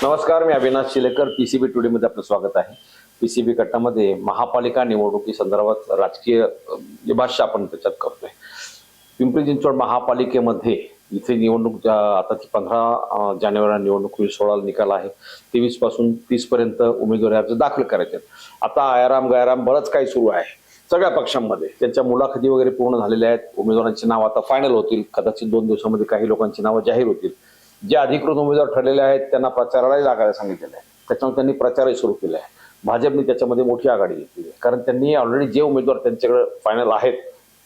नमस्कार, मी Avinash शिलेकर. PCB today मध्ये आपलं स्वागत आहे. पीसीबी गटामध्ये महापालिका निवडणुकी संदर्भात राजकीय भाष्य आपण त्याच्यात करतोय. पिंपरी चिंचवड महापालिकेमध्ये इथे निवडणूक आता 15 जानेवारी निवडणूक 16 निकाल आहे. 23 पासून 30 पर्यंत उमेदवारी अर्ज दाखल करायचे. आता आयाराम गैराम बरंच काही सुरू आहे सगळ्या पक्षांमध्ये. त्यांच्या मुलाखती वगैरे पूर्ण झालेल्या आहेत. उमेदवारांची नाव आता फायनल होतील. कदाचित 2 दिवसामध्ये काही लोकांची नावं जाहीर होतील. जे अधिकृत उमेदवार ठरलेले आहेत त्यांना प्रचाराला लागायला सांगितलेलं आहे. त्याच्यामुळे त्यांनी प्रचारही सुरू केला आहे. भाजपने त्याच्यामध्ये मोठी आघाडी घेतली आहे, कारण त्यांनी ऑलरेडी जे उमेदवार त्यांच्याकडे फायनल आहेत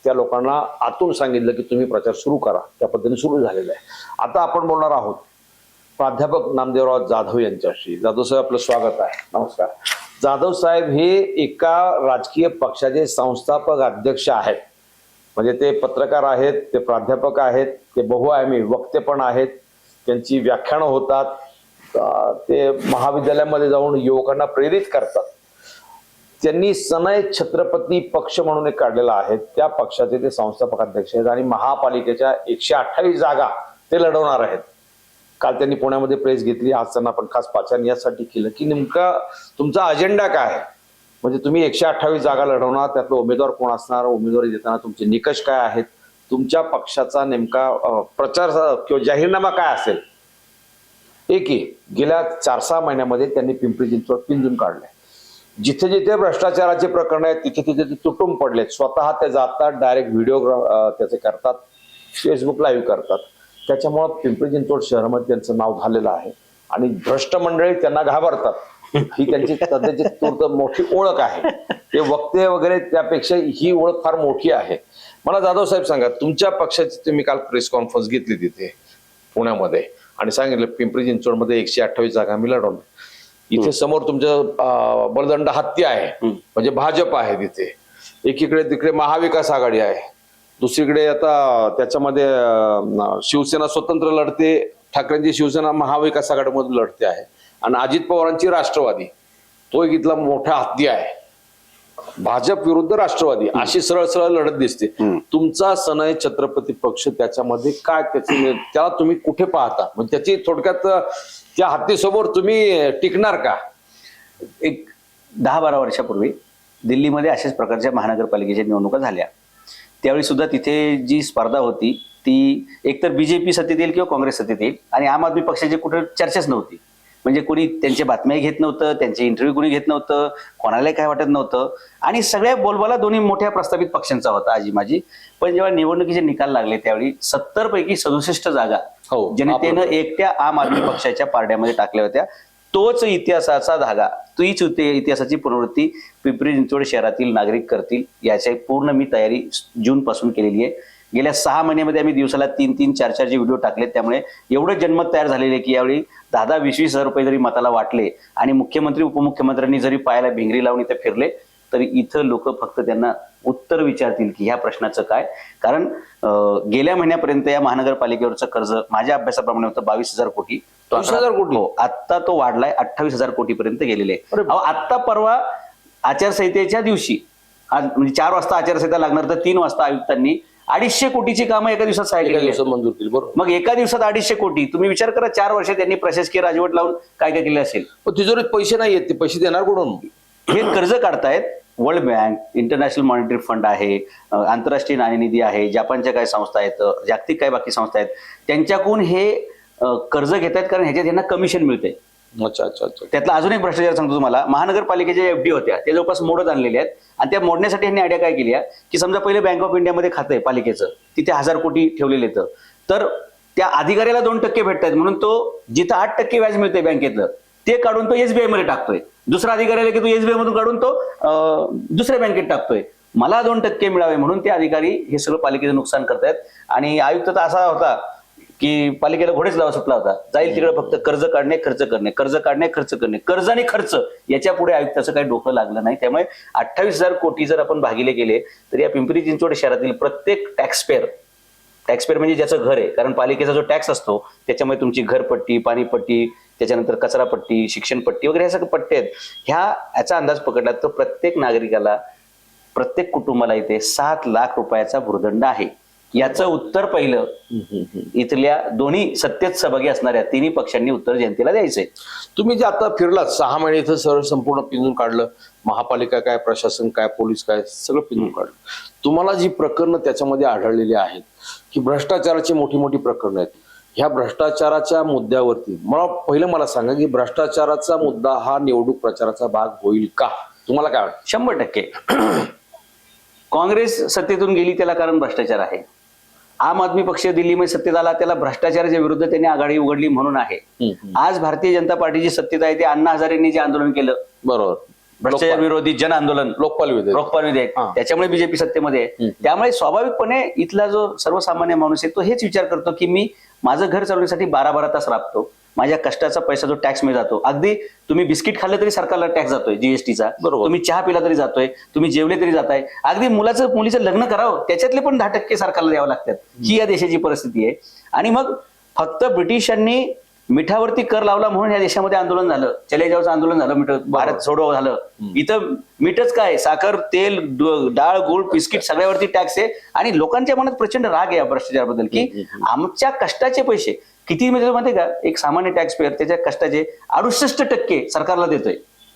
त्या लोकांना आतून सांगितलं की तुम्ही प्रचार सुरू करा. त्या पद्धतीने सुरू झालेला आहे. आता आपण बोलणार आहोत प्राध्यापक नामदेवराव जाधव यांच्याशी. जाधव साहेब, आपलं स्वागत आहे. नमस्कार. जाधव साहेब हे एका राजकीय पक्षाचे संस्थापक अध्यक्ष आहेत. म्हणजे ते पत्रकार आहेत, ते प्राध्यापक आहेत, ते बहुआयामी वक्ते पण आहेत. त्यांची व्याख्यानं होतात. ते महाविद्यालयामध्ये जाऊन युवकांना प्रेरित करतात. त्यांनी सनय छत्रपती पक्ष म्हणून एक काढलेला आहे. त्या पक्षाचे ते संस्थापक अध्यक्ष आहेत आणि महापालिकेच्या 128 जागा ते लढवणार आहेत. काल त्यांनी पुण्यामध्ये प्रेस घेतली. आज त्यांना आपण खास पाचारण यासाठी केलं की नेमका तुमचा अजेंडा काय आहे. म्हणजे तुम्ही 128 जागा लढवणार, त्यातलं उमेदवार कोण असणार, उमेदवारी देताना तुमचे निकष काय आहेत, तुमच्या पक्षाचा नेमका प्रचार किंवा जाहीरनामा काय असेल. गेल्या 4-6 महिन्यामध्ये त्यांनी पिंपरी चिंचवड पिंजून काढलंय. जिथे जिथे भ्रष्टाचाराचे प्रकरण आहेत तिथे तिथे ते तुटून पडलेत. स्वतः ते जातात, डायरेक्ट व्हिडिओ त्याचे करतात, फेसबुक लाईव्ह करतात. त्याच्यामुळं पिंपरी चिंचवड शहरामध्ये त्यांचं नाव झालेलं आहे आणि भ्रष्ट मंडळी त्यांना घाबरतात. ही त्यांची सध्याची तूर्त मोठी ओळख आहे. ते वक्ते वगैरे त्यापेक्षा ही ओळख फार मोठी आहे. मला जाधव साहेब सांगा, तुमच्या पक्षाची तुम्ही काल प्रेस कॉन्फरन्स घेतली तिथे पुण्यामध्ये आणि सांगितलं पिंपरी चिंचवडमध्ये 128 जागा मी लढवणार. इथे समोर तुमचं बलदंड हत्ती आहे, म्हणजे भाजप आहे तिथे. एकीकडे तिकडे महाविकास आघाडी आहे, दुसरीकडे आता त्याच्यामध्ये शिवसेना स्वतंत्र लढते, ठाकरेंची शिवसेना महाविकास आघाडीमधून लढते आहे आणि अजित पवारांची राष्ट्रवादी, तो एक इथला मोठा हत्ती आहे. भाजप विरुद्ध राष्ट्रवादी अशी सरळ सरळ लढत दिसते. तुमचा सनय छत्रपती पक्ष त्याच्यामध्ये काय, त्याला तुम्ही कुठे पाहता. म्हणजे त्याची थोडक्यात त्या हत्तीसमोर तुम्ही टिकणार का. एक 10-12 वर्षापूर्वी दिल्लीमध्ये अशाच प्रकारच्या महानगरपालिकेच्या निवडणुका झाल्या. त्यावेळी सुद्धा तिथे जी स्पर्धा होती ती एकतर बीजेपी सत्तेत येईल किंवा काँग्रेस सत्तेत येईल आणि आम आदमी पक्षाची कुठे चर्चाच नव्हती. म्हणजे कोणी त्यांच्या बातम्या घेत नव्हतं, त्यांचे इंटरव्ह्यू कोणी घेत नव्हतं, कोणालाही काय वाटत नव्हतं आणि सगळ्या बोलबाला दोन्ही मोठ्या प्रस्तावित पक्षांचा होता आजी माझी. पण जेव्हा निवडणुकीचे निकाल लागले त्यावेळी 70 पैकी 67 जागा जनतेनं एकट्या आम आदमी पक्षाच्या पारड्यामध्ये टाकल्या होत्या. तोच इतिहासाचा धागा, तीच इतिहासाची पुनरावृत्ती पिंपरी चिंचवड शहरातील नागरिक करतील याची पूर्ण मी तयारी जून पासून केलेली आहे. गेल्या 6 महिन्यामध्ये आम्ही दिवसाला 3-3, 4-4 जे व्हिडिओ टाकले त्यामुळे एवढं जनमत तयार झालेले की यावेळी 10-10, 20-20 हजार रुपये जरी मताला वाटले आणि मुख्यमंत्री उपमुख्यमंत्र्यांनी जरी पायाला भिंगरी लावून इथे फिरले तरी इथं लोक फक्त त्यांना उत्तर विचारतील की ह्या प्रश्नाचं काय. कारण गेल्या महिन्यापर्यंत या महानगरपालिकेवरचं कर्ज माझ्या अभ्यासाप्रमाणे होतं 22,000 कोटी. 22,000 कोटी हो, आता तो वाढलाय 28,000 कोटीपर्यंत गेलेले आहे. आता परवा आचारसंहितेच्या दिवशी, आज म्हणजे 4 वाजता आचारसंहिता लागणार तर 3 वाजता आयुक्तांनी 250 कोटीची कामं एका दिवसात सहाय्य केली. मंजूर केली. बरोबर. मग एका दिवसात 250 कोटी, तुम्ही विचार करा 4 वर्ष त्यांनी प्रशासकीय राजवट लावून काय काय केलं असेल. तिजोरीत पैसे नाही येत, ते पैसे देणार कुठून. हे कर्ज काढतायत. World bank, international monetary fund आहे, आंतरराष्ट्रीय नाणेनिधी आहे, जपानच्या काय संस्था आहेत, जागतिक काय बाकी संस्था आहेत, त्यांच्याकडून हे कर्ज घेत आहेत कारण ह्याच्यात यांना कमिशन मिळते. अच्छा अच्छा अच्छा. त्यातला अजून एक भ्रष्टाचार सांगतो तुम्हाला. महानगरपालिकेच्या FD होत्या त्या जवळपास मोडत आणलेल्या आहेत आणि त्या मोडण्यासाठी यांनी आयडिया काय केली की समजा पहिले बँक ऑफ इंडियामध्ये खातं आहे पालिकेचं, तिथे 1000 कोटी ठेवलेले तर त्या अधिकाऱ्याला 2% भेटतात म्हणून तो जिथं 8% व्याज मिळतंय बँकेतलं ते काढून तो SBI मध्ये टाकतोय. दुसरा अधिकाऱ्याला की तो SBI मधून काढून तो दुसऱ्या बँकेत टाकतोय. मला 2% मिळावे म्हणून ते अधिकारी हे सगळं पालिकेचं नुकसान करतायत. आणि आयुक्त तर असा होता की पालिकेला घोडेच लावा सुटला होता, जाईल तिकडे फक्त कर्ज काढणे खर्च करणे, कर्ज काढणे खर्च करणे, कर्ज आणि खर्च याच्या पुढे आयुक्ताचं काही डोकं लागलं नाही. त्यामुळे 28,000 कोटी जर आपण भागिले गेले तर या पिंपरी चिंचवड शहरातील प्रत्येक टॅक्सपेअर म्हणजे ज्याचं घर आहे, कारण पालिकेचा जो टॅक्स असतो त्याच्यामध्ये तुमची घरपट्टी, पाणीपट्टी, त्याच्यानंतर कचरापट्टी, शिक्षणपट्टी वगैरे हे सगळे पट्टे आहेत. याचा अंदाज पकडला तर प्रत्येक नागरिकाला, प्रत्येक कुटुंबाला इथे 7 लाख रुपयाचा भूर्दंड आहे. याचं उत्तर पहिलं इथल्या दोन्ही सत्तेत सहभागी असणाऱ्या तिन्ही पक्षांनी उत्तर जनतेला द्यायचंय. तुम्ही जे आता फिरलात 6 महिने इथं सर संपूर्ण पिंजून काढलं, महापालिका काय, प्रशासन काय, पोलीस काय, सगळं पिंजून काढलं. तुम्हाला जी प्रकरणं त्याच्यामध्ये आढळलेली आहेत की भ्रष्टाचाराची मोठी मोठी प्रकरणं आहेत, ह्या भ्रष्टाचाराच्या मुद्द्यावरती मला सांगा की भ्रष्टाचाराचा मुद्दा हा निवडणूक प्रचाराचा भाग होईल का? तुम्हाला काय वाटतं? 100% काँग्रेस सत्तेतून गेली त्याला कारण भ्रष्टाचार आहे. आम आदमी पक्ष दिल्लीमध्ये सत्तेत आला त्याला भ्रष्टाचाराच्या विरुद्ध त्यांनी आघाडी उघडली म्हणून आहे. आज भारतीय जनता पार्टीची सत्तेत आहे ते अण्णा हजारेंनी जे आंदोलन केलं, बरोबर, भ्रष्टाचार विरोधी जन आंदोलन, लोकपाल विधेयक, त्याच्यामुळे बीजेपी सत्तेमध्ये आहे. त्यामुळे स्वाभाविकपणे इथला जो सर्वसामान्य माणूस आहे तो हेच विचार करतो की मी माझं घर चालवण्यासाठी 12-12 तास राबतो, माझ्या कष्टाचा पैसा जो टॅक्स मध्ये जातो, अगदी तुम्ही बिस्किट खाल्लं तरी सरकारला टॅक्स जातोय जीएसटीचा, तुम्ही चहा पिला तरी जातोय, तुम्ही जेवले तरी जाताय, अगदी मुलीचं लग्न करावं त्याच्यातले पण 10% सरकारला द्यावं लागतात. ही या देशाची परिस्थिती आहे. आणि मग फक्त ब्रिटिशांनी मिठावरती कर लावला म्हणून या देशामध्ये आंदोलन झालं, चले जावचं आंदोलन झालं, मिठ भारत सोडव झालं. इथं मीठच काय, साखर, तेल, डाळ, गुळ, बिस्किट सगळ्यावरती टॅक्स आहे. आणि लोकांच्या मनात प्रचंड राग आहे या भ्रष्टाचाराबद्दल की आमच्या कष्टाचे पैसे किती म्हणजे माहिती का, एक सामान्य टॅक्स पेअर त्याच्या कष्टाचे 68% सरकारला देतोय.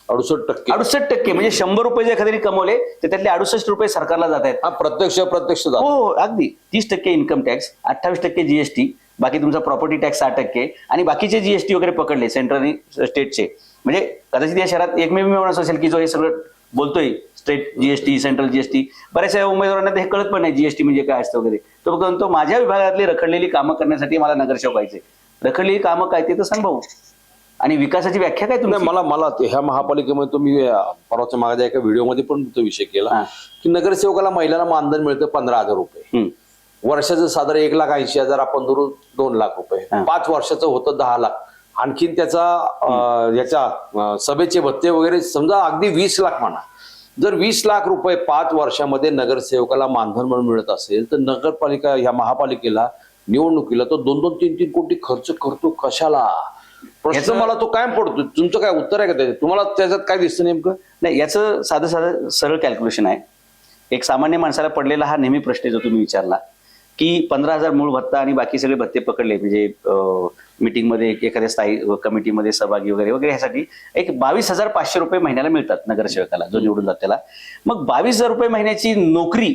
68% म्हणजे 100 रुपये जर एखाद्याने कमवले तर त्यातले 68 रुपये सरकारला जात आहेत. प्रत्यक्ष हो अगदी 30% इन्कम टॅक्स, 28% जीएसटी, बाकी तुमचा प्रॉपर्टी टॅक्स 6% आणि बाकीचे जीएसटी वगैरे पकडले सेंट्रल आणि स्टेटचे. म्हणजे कदाचित या शहरात एकमेव माणूस असेल की जो हे सगळं बोलतोय, स्टेट जीएसटी, सेंट्रल जीएसटी. बऱ्याचशा उमेदवारांना हे कळत पण नाही जीएसटी म्हणजे काय असतं वगैरे. तो फक्त म्हणतो माझ्या विभागातली रखडलेली कामं करण्यासाठी मला नगरसेवक व्हायचे. रखडलेली कामं काय ते तर सांग भाऊ, आणि विकासाची व्याख्या काय तुम्ही? मला ह्या महापालिकेमध्ये तुम्ही परवाच्या मागे एका व्हिडिओमध्ये पण तो विषय केला की नगरसेवकाला महिलांना मानधन मिळतं 15,000 रुपये, वर्षाचं साधारण 1,80,000, आपण धरून 2 लाख रुपये, 5 वर्षाचं होतं 10 लाख. आणखीन त्याचा याच्या सभेचे भत्ते वगैरे समजा अगदी 20 लाख म्हणा. जर 20 लाख रुपये 5 वर्षामध्ये नगरसेवकाला मानधन म्हणून मिळत असेल तर नगरपालिका ह्या महापालिकेला निवडणुकीला तो 2-2, 3-3 कोटी खर्च करतो कशाला? प्रश्न मला तो कायम पडतो. तुमचं काय उत्तर आहे का त्याच्यात? तुम्हाला त्याच्यात काय दिसतं नेमकं? नाही, याचं साधं सरळ कॅल्क्युलेशन आहे. एक सामान्य माणसाला पडलेला हा नेहमी प्रश्न जो तुम्ही विचारला की 15,000 मूळ भत्ता आणि बाकी सगळे भत्ते पकडले म्हणजे मीटिंगमध्ये एखाद्या स्थायी कमिटीमध्ये सहभागी वगैरे वगैरे ह्यासाठी एक 22,500 रुपये महिन्याला मिळतात नगरसेवकाला जो निवडून जातो त्याला. मग 22,000 रुपये महिन्याची नोकरी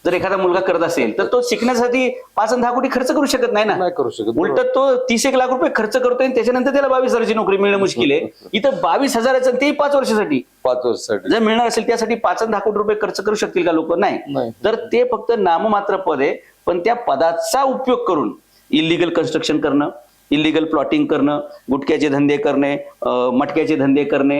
जर एखादा मुलगा करत असेल तर तो शिकण्यासाठी 5 आणि 10 कोटी खर्च करू शकत नाही ना. नाही करू शकत. उलट तो 30-1 लाख रुपये खर्च करतोय आणि त्याच्यानंतर त्याला 22,000ची नोकरी मिळणं मुश्किल आहे. इथं 22,000चं ते 5 वर्षासाठी जर मिळणार असेल त्यासाठी 5 आणि 10 कोटी रुपये खर्च करू शकतील का लोक? नाही. तर ते फक्त नाममात्र पद आहे, पण त्या पदाचा उपयोग करून इलिगल कन्स्ट्रक्शन करणं, इलिगल प्लॉटिंग करणं, गुटख्याचे धंदे करणे, मटक्याचे धंदे करणे,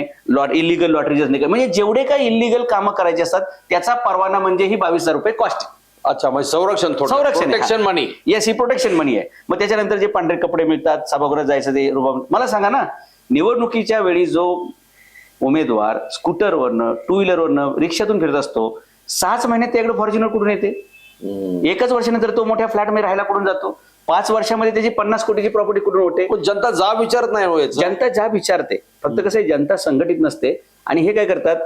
इलिगल लॉटरीचे धंदे करणे, म्हणजे जेवढे काही इलिगल कामं करायचे असतात त्याचा परवाना म्हणजे ही 22,000 रुपये कॉस्ट. अच्छा, म्हणजे संरक्षण प्रोटेक्शन मनी. येस, ही प्रोटेक्शन मनी आहे. मग त्याच्यानंतर जे पांढरे कपडे मिळतात, सभागृहात जायचं ते रुबाब. मला सांगा ना, निवडणुकीच्या वेळी जो उमेदवार स्कूटरवरनं, 2 व्हीलरवरनं, रिक्षातून फिरत असतो, 6 महिन्यात त्याकडे फॉर्च्युनर कुठून येते? 1च वर्षानंतर तो मोठ्या फ्लॅटमध्ये राहायला कुठून जातो? 5 वर्षामध्ये त्याची 50 कोटीची प्रॉपर्टी कुठून होते? जनता जा विचारत नाही. जनता जा विचारते, फक्त कसं आहे जनता संघटित नसते. आणि हे काय करतात,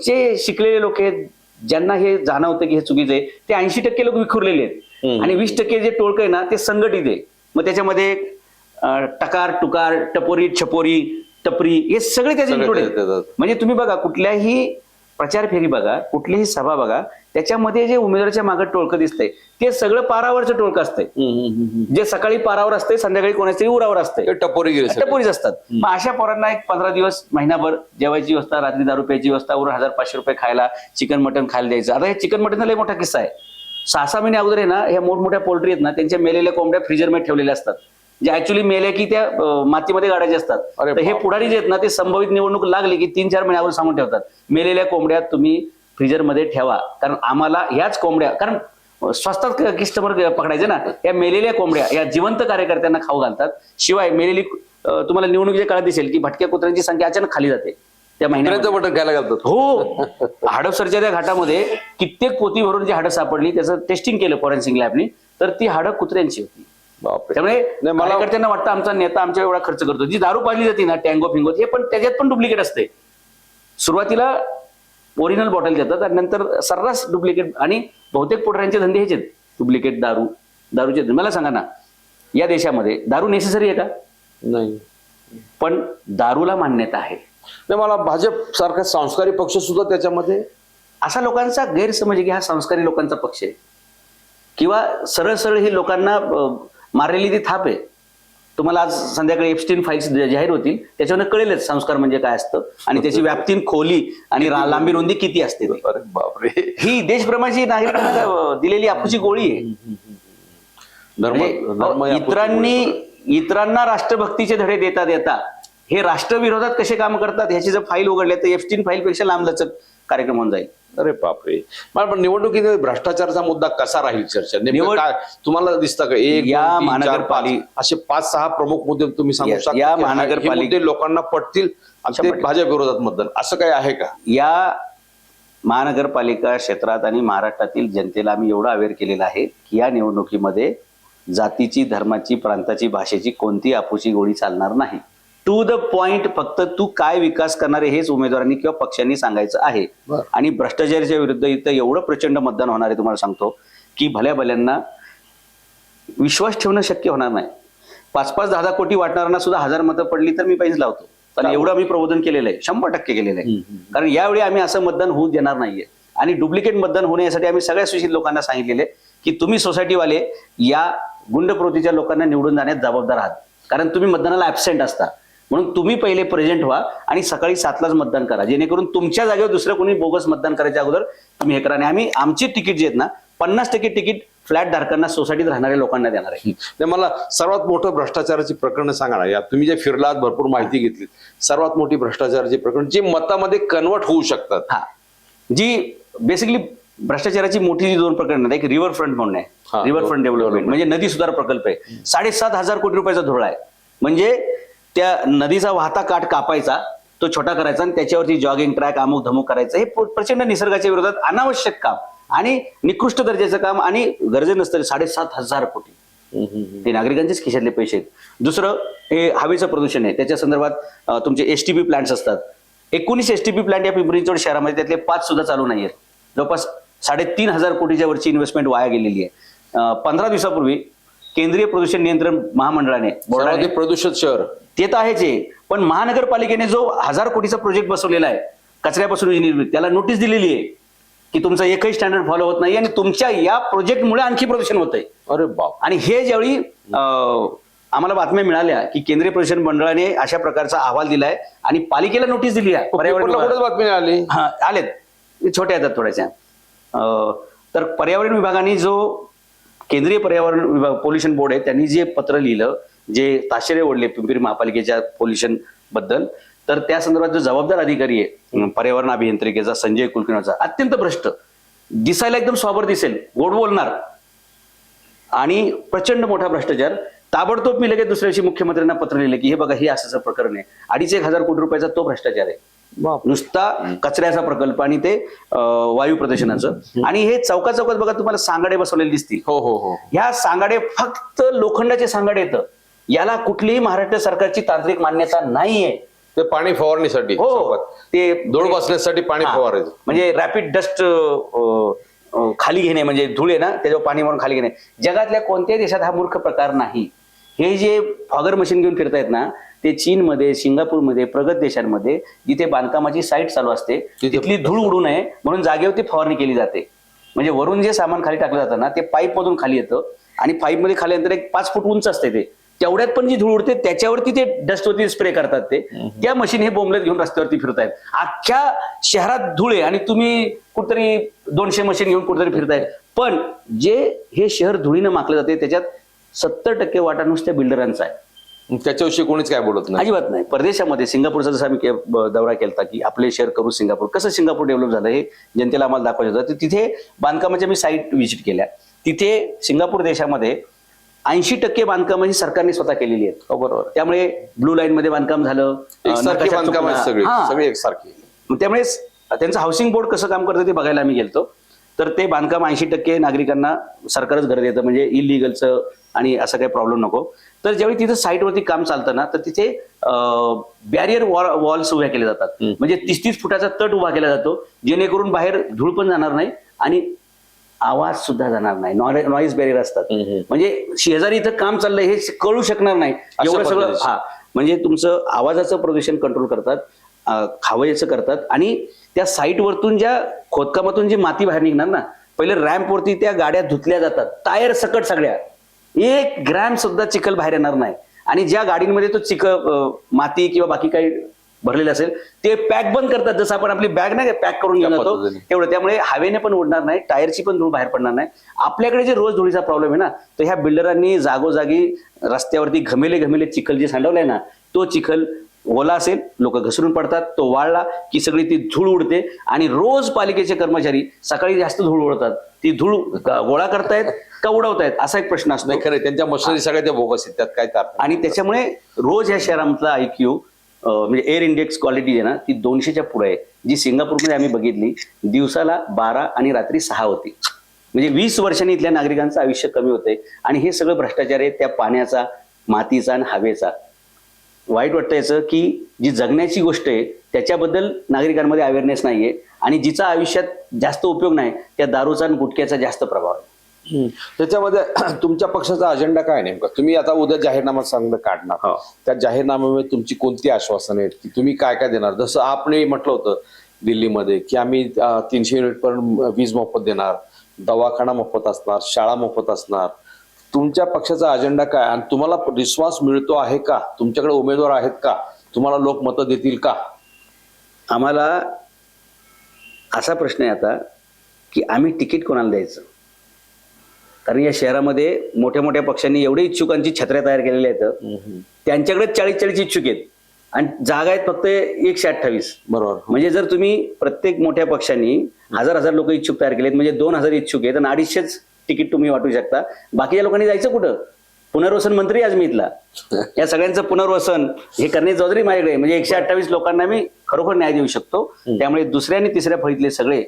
जे शिकलेले लोक आहेत ज्यांना हे जाणवतं की हे चुकीचं आहे, ते 80% लोक विखुरलेले आहेत आणि 20% जे टोळकं आहे ना ते संघटित आहे. मग त्याच्यामध्ये टकार, टुकार, टपोरी, छपोरी, टपरी हे सगळे त्याचे इन्क्लूड आहेत. म्हणजे तुम्ही बघा कुठल्याही प्रचार फेरी बघा, कुठलीही सभा बघा, त्याच्यामध्ये जे उमेदवाराच्या मागे टोळकं दिसतंय ते सगळं पारावरचं टोळकं असतंय. जे सकाळी पारावर असते, संध्याकाळी कोणाच्या उरावर असते, टपोरीच असतात. मग अशा पोरांना एक 15 दिवस, महिनाभर जेवायची व्यवस्था, रात्री दारू प्यायची व्यवस्था, उरून 1,500 रुपये खायला, चिकन मटन खायला द्यायचं. आता हे चिकन मटनचा लय मोठा किस्सा आहे. 6-6 महिने अगोदर आहे ना, ह्या मोठमोठ्या पोल्ट्री आहेत ना, त्यांच्या मेलेल्या कोंबड्या फ्रीजरमध्ये ठेवलेल्या असतात, जे ऍक्च्युअली मेल्या की त्या मातीमध्ये गाडायचे असतात. तर हे पुढारी जे आहेत ना ते संभवित निवडणूक लागली की 3-4 महिने अगोदर सांगून ठेवतात, मेलेल्या कोंबड्या तुम्ही फ्रीजरमध्ये ठेवा, कारण आम्हाला ह्याच कोंबड्या, कारण स्वस्तात कस्टमर पकडायचे ना, या मेलेल्या कोंबड्या या जिवंत कार्यकर्त्यांना खाऊ घालतात. शिवाय मेलेली तुम्हाला निवडणुकीच्या काळात दिसेल की भटक्या कुत्र्यांची संख्या अचानक खाली जाते त्या महिन्यात. मटण खायला घालतात. हो, हडपसरच्या त्या घाटामध्ये कित्येक पोती भरून जी हाडं सापडली त्याचं टेस्टिंग केलं फॉरेन्सिक लॅबनी, तर ती हाडं कुत्र्यांची होती. त्यामुळे मला त्यांना वाटतं आमचा नेता आमच्या एवढा खर्च करतो. जी दारू पाजली जाते ना टँगो फिंगो, हे पण त्याच्यात पण डुप्लिकेट असते. सुरुवातीला ओरिजिनल बॉटल देतात आणि नंतर सर्रास डुप्लिकेट, आणि बहुतेक पोटऱ्यांचे धंदे हेच आहेत. डुप्लिकेट दारूचे मला सांगा ना, या देशामध्ये दारू नेसेसरी आहे का? नाही. पण दारूला मान्यता आहे. नाही, मला भाजप सारखा संस्कारी पक्ष सुद्धा त्याच्यामध्ये असा लोकांचा गैरसमज आहे की हा संस्कारी लोकांचा पक्ष आहे किंवा सरळ सरळ ही लोकांना मारलेली ती थाप आहे. तुम्हाला आज संध्याकाळी एप्स्टीन फाईल्स जाहीर होतील, त्याच्यावर कळेलच संस्कार म्हणजे काय असतं आणि त्याची व्याप्ती, खोली आणि लांबी रुंदी किती असते. अरे बापरे, ही देशप्रेमाची नागरिकांना दिलेली आपूची गोळी आहे. म्हणजे इतरांना राष्ट्रभक्तीचे धडे देता देता हे राष्ट्रविरोधात कसे काम करतात ह्याची जर फाईल उघडल्या तर एप्स्टीन फाईल पेक्षा लांबलचक कार्यक्रम होऊन जाईल. अरे बापरे. मला पण निवडणुकीत भ्रष्टाचाराचा मुद्दा कसा राहील चर्चा? काय तुम्हाला दिसतं का? एक, या 2, 3, 4, 5 महानगरपालिका असे 5-6 प्रमुख मुद्दे तुम्ही सांगू Yes, शकता या की हे महानगरपालिका- मुद्दे लोकांना पटतील आणि ते भाजप विरोधात मतदान, असं काही आहे का? या महानगरपालिका क्षेत्रात आणि महाराष्ट्रातील जनतेला आम्ही एवढं अवेअर केलेलं आहे की या निवडणुकीमध्ये जातीची, धर्माची, प्रांताची, भाषेची कोणती आपुची गोळी चालणार नाही. टू द पॉइंट, फक्त तू काय विकास करणारे हेच उमेदवारांनी किंवा पक्षांनी सांगायचं आहे. आणि भ्रष्टाचाराच्या विरुद्ध इथं एवढं प्रचंड मतदान होणार आहे, तुम्हाला सांगतो की भल्या भल्यांना विश्वास ठेवणं शक्य होणार नाही. 5-5, 10-10 कोटी वाटणाऱ्यांना सुद्धा 1000 मतं पडली तर मी पैज लावतो. आणि एवढं आम्ही प्रबोधन केलेलं आहे, 100% केलेलं आहे. कारण यावेळी आम्ही असं मतदान होऊ देणार नाहीये. आणि डुप्लिकेट मतदान होणे यासाठी आम्ही सगळ्या सुशिक्षित लोकांना सांगितलेले की तुम्ही सोसायटीवाले या गुंड प्रवृत्तीच्या लोकांना निवडून जाण्यात जबाबदार आहात. कारण तुम्ही मतदानाला ॲबसेंट असता, म्हणून तुम्ही पहिले प्रेझेंट व्हा आणि सकाळी 7लाच मतदान करा, जेणेकरून तुमच्या जागेवर दुसरं कोणी बोगस मतदान करायच्या अगोदर तुम्ही हे करा. आणि आम्ही आमची तिकीट जे आहेत ना, 50% तिकीट फ्लॅट धारकांना, सोसायटीत राहणाऱ्या लोकांना देणार आहे. मला सर्वात मोठं भ्रष्टाचाराची प्रकरण सांगा ना. या तुम्ही जे फिरलात, भरपूर माहिती घेतली, सर्वात मोठी भ्रष्टाचाराची प्रकरण जी मतामध्ये कन्वर्ट होऊ शकतात. हा, जी बेसिकली भ्रष्टाचाराची मोठी जी 2 प्रकरण आहेत, एक रिव्हर फ्रंट म्हणून आहे, रिव्हर फ्रंट डेव्हलपमेंट म्हणजे नदी सुधार प्रकल्प आहे. 7,500 कोटी रुपयाचा धोरण आहे. म्हणजे त्या नदीचा वाहता काठ कापायचा, तो छोटा करायचा आणि त्याच्यावरती जॉगिंग ट्रॅक अमुक धमुक करायचं. हे प्रचंड निसर्गाच्या विरोधात अनावश्यक काम आणि निकृष्ट दर्जाचं काम आणि गरजे नसतं. 7,500 कोटी ते नागरिकांचेच खिशातले पैसे आहेत. दुसरं हे हवेचं प्रदूषण आहे, त्याच्या संदर्भात तुमचे एसटीपी प्लांट्स असतात. 19 एसटीपी प्लांट या पिंपरी चिंचवड शहरामध्ये, त्यातले 5 सुद्धा चालू नाही आहेत. जवळपास 3,500 कोटीच्या वरची इन्व्हेस्टमेंट वाया गेलेली आहे. 15 दिवसापूर्वी केंद्रीय प्रदूषण नियंत्रण महामंडळाने, सर्वाधिक प्रदूषित शहर ते तर आहेच आहे, पण महानगरपालिकेने जो 1000 कोटीचा प्रोजेक्ट बसवलेला आहे कचऱ्यापासून निर्मित, त्याला नोटीस दिलेली आहे की तुमचा एकही स्टँडर्ड फॉलो होत नाही आणि तुमच्या या प्रोजेक्टमुळे आणखी प्रदूषण होतंय. अरे बाप. आणि हे ज्यावेळी आम्हाला बातम्या मिळाल्या की केंद्रीय प्रदूषण मंडळाने अशा प्रकारचा अहवाल दिलाय आणि पालिकेला नोटीस दिली आहे, पर्यावरण बातमी आली, आलेत, छोट्या येतात थोड्याशा. तर पर्यावरण विभागाने जो केंद्रीय पर्यावरण विभाग पोल्युशन बोर्ड आहे, त्यांनी जे पत्र लिहिलं, जे ताशेरे ओढले पिंपरी महापालिकेच्या पोल्युशन बद्दल, तर त्या संदर्भात जो जबाबदार अधिकारी आहे पर्यावरण अभियंत्रिकेचा संजय कुलकर्णीचा, अत्यंत भ्रष्ट, दिसायला एकदम स्वाबर दिसेल, गोड बोलणार आणि प्रचंड मोठा भ्रष्टाचार. ताबडतोब मी लगेच दुसऱ्या दिवशी मुख्यमंत्र्यांना पत्र लिहिले की हे बघा, हे असं प्रकरण आहे. 2,500 कोटी रुपयाचा तो भ्रष्टाचार आहे, नुसता कचऱ्याचा प्रकल्प आणि ते वायू प्रदूषणाचं. आणि हे चौका चौकात बघा तुम्हाला सांगाडे बसवलेले दिसतील. हो हो हो. ह्या सांगाडे फक्त लोखंडाचे सांगाडे येतं, याला कुठलीही महाराष्ट्र सरकारची तांत्रिक मान्यता नाहीये. ते पाणी फवारणीसाठी, हो, ते धूळ बसण्यासाठी पाणी फवारायचं, म्हणजे रॅपिड डस्ट खाली घेणे, म्हणजे धूळ आहे ना त्याच्यावर पाणी मारून खाली घेणे. जगातल्या कोणत्याही देशात हा मूर्ख प्रकार नाही. हे जे फॉगर मशीन घेऊन फिरतायत ना, ते चीनमध्ये, सिंगापूरमध्ये, प्रगत देशांमध्ये जिथे बांधकामाची साईट चालू असते तिथली धूळ उडू नये म्हणून जागेवरती फवारणी केली जाते. म्हणजे वरून जे सामान खाली टाकलं जातं ना, ते पाईप मधून खाली येतं आणि पाईप मध्ये खाली नंतर 5 फूट उंच असते, ते तेवढ्यात पण जी धूळ उडते त्याच्यावरती ते डस्टवरती स्प्रे करतात. ते त्या मशीन हे बोंबलत घेऊन रस्त्यावरती फिरतायत. अख्ख्या शहरात धूळ आहे आणि तुम्ही कुठतरी 200 मशीन घेऊन कुठेतरी फिरतायत. पण जे हे शहर धुळीनं माकलं जाते त्याच्यात 70% वाटा नुसत्या बिल्डरांचा आहे. त्याच्याविषयी कोणीच काय बोलत नाही, अजिबात नाही. परदेशामध्ये सिंगापूरचा जसा आम्ही दौरा केला की आपले शहर करू सिंगापूर, कसं सिंगापूर डेव्हलप झालं हे जनतेला आम्हाला दाखवायचं होतं. तर तिथे बांधकामाच्या मी साईट व्हिजिट केल्या. तिथे सिंगापूर देशामध्ये 80% बांधकाम ही सरकारने स्वतः केलेली आहेत. बरोबर. त्यामुळे ब्लू लाईन मध्ये बांधकाम झालं, एकसारखी बांधकाम आहेत सगळे एकसारखी. त्यामुळे त्यांचं हाऊसिंग बोर्ड कसं काम करतं ते बघायला आम्ही गेलतो. तर ते बांधकाम 80% नागरिकांना सरकारच घर देतं, म्हणजे इलिगलचं आणि असं काही प्रॉब्लेम नको. तर ज्यावेळी तिथं साईटवरती काम चालतं ना, तर तिथे बॅरियर वॉल्स उभ्या केले जातात. म्हणजे 30-30 फुटाचा तट उभा केला जातो, जेणेकरून बाहेर धूळ पण जाणार नाही आणि आवाज सुद्धा जाणार नाही, नॉईज बॅरियर असतात. म्हणजे शेजारी इथं काम चाललंय हे कळू शकणार नाही एवढं सगळं. पद्धतीचं. हा, म्हणजे तुमचं आवाजाचं प्रदूषण कंट्रोल करतात, खावयाचं करतात. आणि त्या साईट वरतून ज्या खोदकामातून जी माती बाहेर निघणार ना, पहिले रॅम्प वरती त्या गाड्या धुतल्या जातात, टायर सकट सगळ्या, 1 ग्रॅम सुद्धा चिखल बाहेर येणार नाही. आणि ज्या गाडींमध्ये तो माती किंवा बाकी काही भरलेलं असेल ते पॅक बंद करतात, जसं आपण आपली बॅग नाही पॅक करून घेऊन जातो तेवढं. त्यामुळे हवेने पण उडणार नाही, टायरची पण धूळ बाहेर पडणार नाही. आपल्याकडे जे रोज धुळीचा प्रॉब्लेम आहे ना, तर ह्या बिल्डरांनी जागोजागी रस्त्यावरती घमेले चिखल जे सांडवलाय ना, तो चिखल ओला असेल, लोक घसरून पडतात, तो वाळला की सगळी ती धूळ उडते. आणि रोज पालिकेचे कर्मचारी सकाळी जास्त धूळ उडतात, ती धूळ गोळा करतायत का उडवतायत असा एक प्रश्न असतो. नाही खरं, त्यांच्या मशिनरी सगळ्या त्या बोगस आहेत, त्यात काय ताप. आणि त्याच्यामुळे रोज ह्या शहरामधला IQ म्हणजे एअर इंडेक्स क्वालिटी आहे ना, ती 200च्या पुढे आहे. जी सिंगापूरमध्ये आम्ही बघितली, दिवसाला 12 आणि रात्री 6 होती. म्हणजे 20 वर्षांनी इथल्या नागरिकांचं आयुष्य कमी होतंय. आणि हे सगळं भ्रष्टाचार आहे त्या पाण्याचा, मातीचा आणि हवेचा. वाईट वाटतं याचं की जी जगण्याची गोष्ट आहे त्याच्याबद्दल नागरिकांमध्ये अवेअरनेस नाहीये, आणि जिचा आयुष्यात जास्त उपयोग नाही त्या दारूचा आणि गुटख्याचा जास्त प्रभाव आहे. त्याच्यामध्ये तुमच्या पक्षाचा अजेंडा काय नेमका? तुम्ही आता उद्या जाहीरनामा सांगणं काढणार, त्या जाहीरनाम्यामध्ये तुमची कोणती आश्वासनं आहेत की तुम्ही काय काय देणार? जसं आपण म्हटलं होतं दिल्लीमध्ये की आम्ही 300 युनिटपर्यंत वीज मोफत देणार, दवाखाना मोफत असणार, शाळा मोफत असणार. तुमच्या पक्षाचा अजेंडा काय आणि तुम्हाला रिस्पॉन्स मिळतो आहे का? तुमच्याकडे उमेदवार आहेत का? तुम्हाला लोक मतं देतील का? आम्हाला असा प्रश्न आहे आता की आम्ही तिकीट कोणाला द्यायचं? कारण या शहरामध्ये मोठ्या मोठ्या पक्षांनी एवढे इच्छुकांची छत्र्या तयार केलेल्या आहेत, त्यांच्याकडे 40 इच्छुक आहेत आणि जागा आहेत फक्त 128. बरोबर. म्हणजे जर तुम्ही प्रत्येक मोठ्या पक्षांनी 1000 लोक इच्छुक तयार केलेत, म्हणजे 2000 इच्छुक आहेत आणि 250 तिकीट तुम्ही वाटू शकता. बाकीच्या लोकांनी जायचं कुठं? पुनर्वसन मंत्री आज मी इथला, या सगळ्यांचं पुनर्वसन हे करण्याची जबाबदारी माझ्याकडे. म्हणजे 128 लोकांना मी खरोखर न्याय देऊ शकतो. त्यामुळे दुसऱ्या आणि तिसऱ्या फळीतले सगळे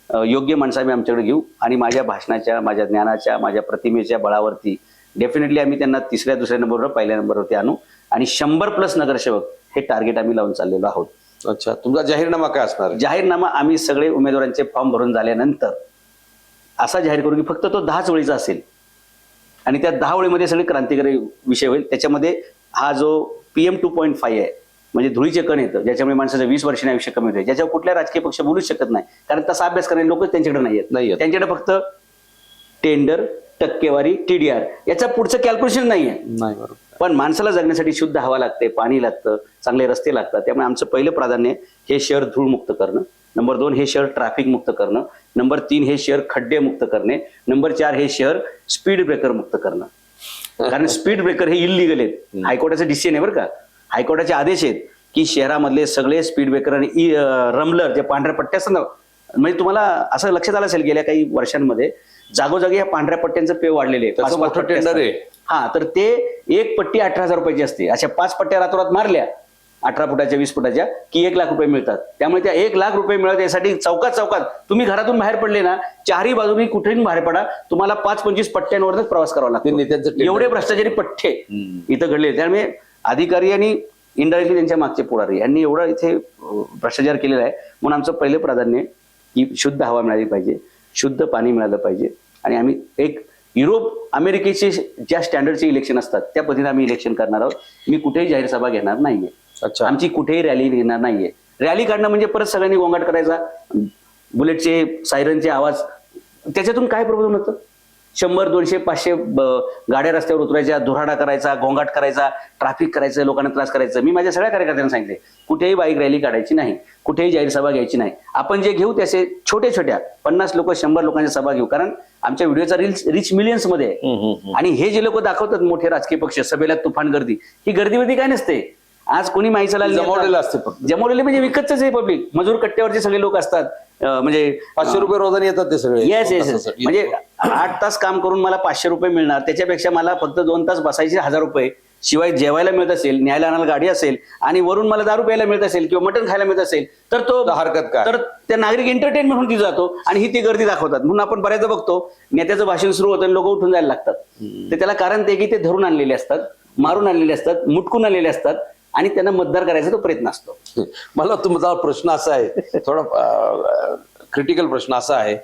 योग्य माणसं आम्ही आमच्याकडे घेऊ. आणि माझ्या भाषणाच्या, माझ्या ज्ञानाच्या, माझ्या प्रतिमेच्या बळावरती डेफिनेटली आम्ही त्यांना तिसऱ्या दुसऱ्या नंबरवर, पहिल्या नंबरवरती आणू. आणि 100+ नगरसेवक हे टार्गेट आम्ही लावून चाललेलो आहोत. अच्छा, तुमचा जाहीरनामा काय असणार? जाहीरनामा आम्ही सगळे उमेदवारांचे फॉर्म भरून झाल्यानंतर असा जाहीर करू की फक्त तो 10च ओळीचा असेल आणि त्या 10 ओळीमध्ये सगळे क्रांतिकारी विषय होईल. त्याच्यामध्ये हा जो PM 2.5 आहे, म्हणजे धुळीचे कण येतं, ज्याच्यामुळे माणसाचं 20 वर्षांनी आयुष्य कमी होते, ज्याच्यावर कुठल्या राजकीय पक्ष बोलूच शकत नाही. कारण तसा अभ्यास करणारे लोक त्यांच्याकडे नाहीयेत. त्यांच्याकडे फक्त टेंडर, टक्केवारी, TDR याचा पुढचं कॅल्क्युलेशन नाहीये. नाही, बरोबर. पण माणसाला जगण्यासाठी शुद्ध हवा लागते, पाणी लागतं, चांगले रस्ते लागतात. त्यामुळे आमचं पहिलं प्राधान्य हे शहर धूळमुक्त करणं. नंबर 2 हे शहर ट्रॅफिक मुक्त करणं. नंबर 3 हे शहर खड्डे मुक्त करणे. नंबर 4 हे शहर स्पीड ब्रेकर मुक्त करणं. कारण स्पीड ब्रेकर हे इलिगल आहेत. हायकोर्टाचे डिसिजन आहे बरं का, हायकोर्टाचे आदेश आहेत की शहरामधले सगळे स्पीड ब्रेकर आणि रमलर जे पांढऱ्या पट्ट्या असतात ना, म्हणजे तुम्हाला असं लक्षात आलं असेल गेल्या काही वर्षांमध्ये जागोजागी या पांढऱ्या पट्ट्यांचं पे वाढलेले आहे. 5 टेंडर आहे. हा, तर ते एक पट्टी 18,000 रुपयाची असते. अशा 5 पट्ट्या रातोरात मारल्या 18 फुटाच्या 20 फुटाच्या की 1 लाख रुपये मिळतात. त्यामुळे त्या 1 लाख रुपये मिळत यासाठी चौकात तुम्ही घरातून बाहेर पडले ना, 4ही बाजूनी कुठेही बाहेर पडा, तुम्हाला 5-25 पट्ट्यांवरच प्रवास करावा लागतो. एवढे भ्रष्टाचारी पट्टे इथं घडले. त्यामुळे अधिकारी आणि इनडायरेक्टली त्यांच्या मागचे पुढारी यांनी एवढा इथे भ्रष्टाचार केलेला आहे. म्हणून आमचं पहिलं प्राधान्य की शुद्ध हवा मिळाली पाहिजे, शुद्ध पाणी मिळालं पाहिजे. आणि आम्ही एक अमेरिकेचे ज्या स्टँडर्डचे इलेक्शन असतात त्या पद्धतीने आम्ही इलेक्शन करणार आहोत. मी कुठेही जाहीर सभा घेणार नाहीये. अच्छा. आमची कुठेही रॅली घेणार नाहीये. रॅली काढणं म्हणजे परत सगळ्यांनी गोंगाट करायचा, बुलेटचे, सायरनचे आवाज, त्याच्यातून काय प्रॉब्लेम होतं? 100, 200, 500 गाड्या रस्त्यावर उतरायच्या, धुराडा करायचा, गोंगाट करायचा, ट्रॅफिक करायचं, लोकांना त्रास करायचं. मी माझ्या सगळ्या कार्यकर्त्यांना सांगितले कुठेही बाईक रॅली काढायची नाही, कुठेही जाहीर सभा घ्यायची नाही. आपण जे घेऊ त्याचे छोट्या 50 लोक, 100 लोकांच्या सभा घेऊ. कारण आमच्या व्हिडिओचा रीच मिलियन्स मध्ये आहे. आणि हे जे लोक दाखवतात मोठे राजकीय पक्ष सभेला तुफान गर्दी, ही गर्दीमध्ये काय नसते. आज कोणी माहितीला जमवलेलं असते, जमवलेले म्हणजे विकतच आहे पब्लिक. मजूर कट्ट्यावरचे सगळे लोक असतात, म्हणजे 500 रुपये रोजाने येतात ते सगळे. येस. म्हणजे 8 तास काम करून मला 500 रुपये मिळणार, त्याच्यापेक्षा मला फक्त 2 तास बसायचे 1000 रुपये, शिवाय जेवायला मिळत असेल, न्यायला आणायला गाडी असेल आणि वरून मला दारू प्यायला मिळत असेल किंवा मटण खायला मिळत असेल तर तो हरकत काय? तर त्या नागरिक एंटरटेनमेंट म्हणून ती जातो आणि ही ती गर्दी दाखवतात. म्हणून आपण बऱ्याचदा बघतो नेत्याचं भाषण सुरू होतं आणि लोक उठून जायला लागतात. तर त्याला कारण ते की ते धरून आणलेले असतात, मारून आणलेले असतात, मुटकून आणलेले असतात आणि त्यांना मतदार करायचा तो प्रयत्न असतो. मला तुमचा प्रश्न असा आहे, थोडा क्रिटिकल प्रश्न असा आहे,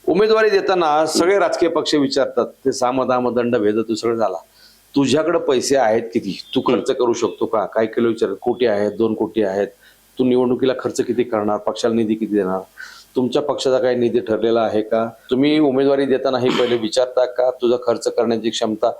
उमेदवारी देताना सगळे राजकीय पक्ष विचारतात ते सामदाम दंड भेद तू सगळं झाला, तुझ्याकडे पैसे आहेत किती, तू खर्च करू शकतो का, काय किलो विचार, कोटी आहेत 2 कोटी आहेत, तू निवडणुकीला खर्च किती करणार, पक्षाला निधी किती देणार, तुमच्या पक्षाचा काही निधी ठरलेला आहे का, तुम्ही उमेदवारी देताना हे पहिले विचारता का, तुझा खर्च करण्याची क्षमता,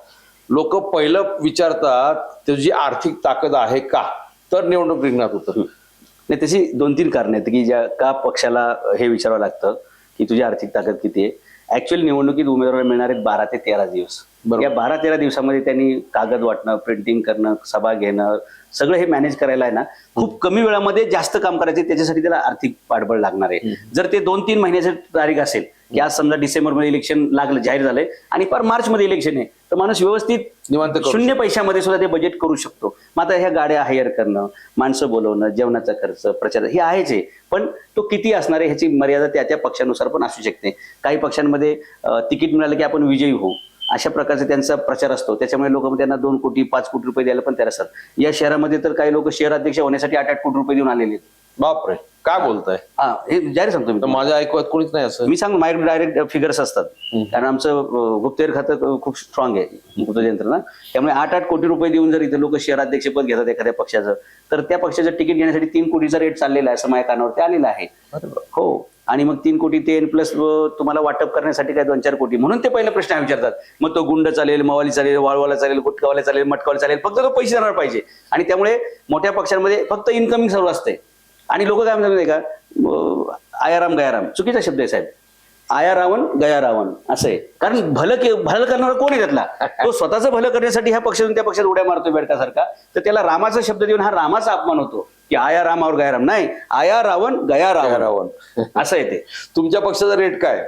लोक पहिलं विचारतात तुझी आर्थिक ताकद आहे का, तर निवडणूक रिंगणात होतं. नाही, त्याची 2-3 कारणं आहेत की ज्या का पक्षाला हे विचारावं लागतं की तुझी आर्थिक ताकद किती आहे. ऍक्च्युअली निवडणुकीत उमेदवार मिळणार आहेत 12 ते 13 दिवस. या 12-13 दिवसामध्ये त्यांनी कागद वाटणं, प्रिंटिंग करणं, सभा घेणं, सगळं हे मॅनेज करायला आहे ना खूप कमी वेळामध्ये जास्त काम करायचे, त्याच्यासाठी त्याला आर्थिक पाठबळ लागणार आहे. जर ते 2-3 महिन्याची तारीख असेल की आज समजा डिसेंबरमध्ये इलेक्शन लागलं, जाहीर झालंय आणि फार मार्चमध्ये इलेक्शन आहे, तर माणूस व्यवस्थित निवांत करू 0 पैशामध्ये सुद्धा ते बजेट करू शकतो. मग आता ह्या गाड्या हायर करणं, माणसं बोलवणं, जेवणाचा खर्च, प्रचार हे आहेच आहे, पण तो किती असणार आहे ह्याची मर्यादा त्या त्या पक्षानुसार पण असू शकते. काही पक्षांमध्ये तिकीट मिळालं की आपण विजयी होऊ अशा प्रकारचा त्यांचा प्रचार असतो, त्याच्यामुळे लोक त्यांना 2 कोटी 5 कोटी रुपये द्यायला पण तयार असतात. या शहरामध्ये तर काही लोक शहर अध्यक्ष होण्यासाठी 8-8 कोटी रुपये देऊन आलेले आहेत. बापरे, काय बोलताय? हा, हे जाहीर सांगतो मी. तर माझ्या ऐकवत कोणीच नाही असं. मी सांगतो, माझ्याकडे डायरेक्ट फिगर्स असतात, कारण आमचं गुप्तहेर खातं खूप स्ट्रॉंग आहे, गुप्तयंत्र ना, त्यामुळे 8-8 कोटी रुपये देऊन जर इथे लोक शहराध्यक्षपद घेतात एखाद्या पक्षाचं, तर त्या पक्षाचं तिकीट घेण्यासाठी 3 कोटीचा रेट चाललेला आहे असं माझ्या कानावरती आलेलं आहे. हो, आणि मग 3 कोटी ते प्लस तुम्हाला वाटप करण्यासाठी काय 2-4 कोटी, म्हणून ते पहिला प्रश्न विचारतात. मग तो गुंड चालेल, मवाली चालेल, वाळवाला चालेल, गुटखावाला चालेल, मटकावाला चालेल, फक्त तो पैसे देणार पाहिजे. आणि त्यामुळे मोठ्या पक्षांमध्ये फक्त इन्कमिंग सर्व असते. आणि लोक काय म्हणतात का, आयाराम गयाराम, चुकीचा शब्द आहे साहेब. आया रावण गया रावण असं आहे, कारण भलं करणारा कोण आहे त्यातला, तो स्वतःचं भलं करण्यासाठी ह्या पक्षातून त्या पक्षात उड्या मारतोय बेडकासारखा, तर त्याला रामाचा शब्द देऊन हा रामाचा अपमान होतो की आया राम और गया राम. नाही, आया रावण गया रावण असं आहे ते. तुमच्या पक्षाचा रेट काय?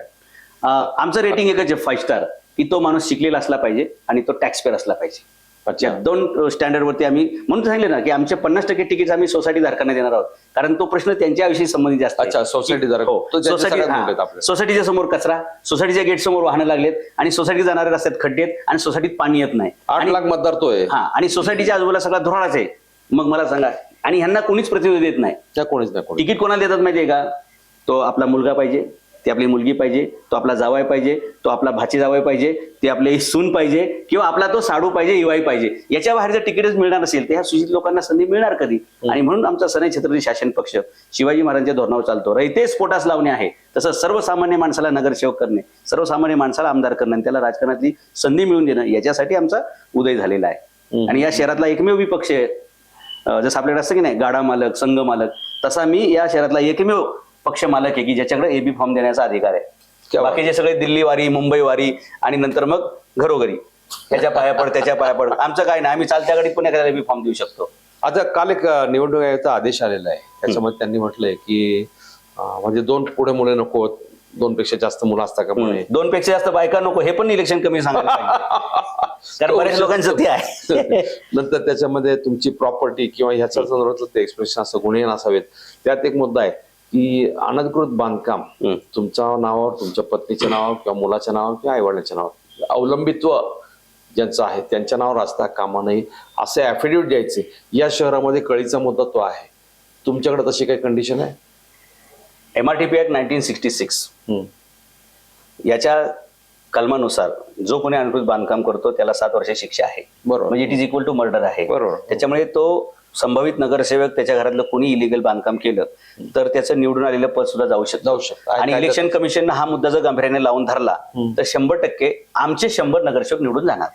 आमचं रेटिंग एकच आहे, 5 स्टार, की तो माणूस शिकलेला असला पाहिजे आणि तो टॅक्स पेअर असला पाहिजे. अच्छा, 2 स्टँडर्डवरती आम्ही म्हणून सांगितलं ना की आमचे 50% तिकीट आम्ही सोसायटी धारकांना देणार आहोत, कारण तो प्रश्न त्यांच्याविषयी संबंधित जास्त. अच्छा, सोसायटी धारक. तो त्यांच्या सगळ्यात मोठे आहेत आपले. सोसायटीच्या समोर कचरा, सोसायटीच्या गेट समोर वाहनं लागलेत आणि सोसायटी जाणाऱ्या रस्त्यात खड्डे आहेत आणि सोसायटीत पाणी येत नाही. 8 लाख मतदार तो आहे. हा, आणि सोसायटीच्या आजूबाजूला सगळा धुराळाच आहे. मग मला सांगा, आणि ह्यांना कोणीच प्रतिनिधी देत नाही. त्या कोणीच नाही. तिकीट कोणाला देतात माहितीये का? तो आपला मुलगा पाहिजे, ती आपली मुलगी पाहिजे, तो आपला जावाय पाहिजे, तो आपला भाची जावाय पाहिजे, ती आपली सून पाहिजे, किंवा आपला तो साडू पाहिजे, इवाई पाहिजे. याच्या बाहेर जर तिकीटच मिळणार नसेल तर ह्या सुशिक्षित लोकांना संधी मिळणार कधी? आणि म्हणून आमचा सनई छत्रपती शासन पक्ष शिवाजी महाराजांच्या धोरणावर चालतो. रयतेच पोटास लावणे आहे, तसं सर्वसामान्य माणसाला नगरसेवक करणे, सर्वसामान्य माणसाला आमदार करणं आणि त्याला राजकारणातली संधी मिळवून देणं, याच्यासाठी आमचा उदय झालेला आहे. आणि या शहरातला एकमेव विपक्ष आहे. जसं आपल्याकडे असतं की नाही गाडा मालक, संघ मालक, तसा मी या शहरातला एकमेव पक्ष मालक आहे की ज्याच्याकडे एबी फॉर्म देण्याचा अधिकार आहे. बाकीचे सगळे दिल्ली वारी, मुंबई वारी आणि नंतर मग घरोघरी त्याच्या पाया पड, त्याच्या पाया पड. आमचं काय नाही, आम्ही चालत्या गाडीत पण एखाद्याला एबी फॉर्म देऊ शकतो. आता काल एक निवडणूक आयोगाचा आदेश आलेला आहे, त्याच्यामध्ये त्यांनी म्हटलंय की म्हणजे 2 पुढे मुले नको, 2 पेक्षा जास्त मुलं असतात का म्हणे. 2 पेक्षा जास्त बायका नको, हे पण इलेक्शन कमी सांगायला पाहिजे. कारण बऱ्याच लोकांचं ते आहे. नंतर त्याच्यामध्ये तुमची प्रॉपर्टी किंवा ह्याच्या संदर्भातलं ते एक्सप्रेशन असं गुन्हे नसावेत. त्यात एक मुद्दा आहे की अनधिकृत बांधकाम तुमच्या नावावर, तुमच्या पत्नीच्या नावावर किंवा मुलाच्या नावावर किंवा आईवडिलांच्या नावावर, अवलंबित्व ज्यांचं आहे त्यांच्या नावावर असता कामा नये असे ऍफिडेव्हिट द्यायचे. या शहरामध्ये कळीचा मुद्दा तो आहे. तुमच्याकडे तशी काही कंडिशन आहे? MRTP ऍक्ट 1966 याच्या कलमानुसार जो कोणी अनधिकृत बांधकाम करतो त्याला 7 वर्ष शिक्षा आहे. बरोबर, म्हणजे it is equal to murder आहे. बरोबर. त्याच्यामुळे तो संभावित नगरसेवक त्याच्या घरातलं कोणी इलिगल बांधकाम केलं तर त्याचं निवडून आलेलं पद सुद्धा जाऊ शकतं. आणि इलेक्शन कमिशननं हा मुद्दा जर गांभीर्याने लावून धरला तर 100% आमचे 100 नगरसेवक निवडून जाणार.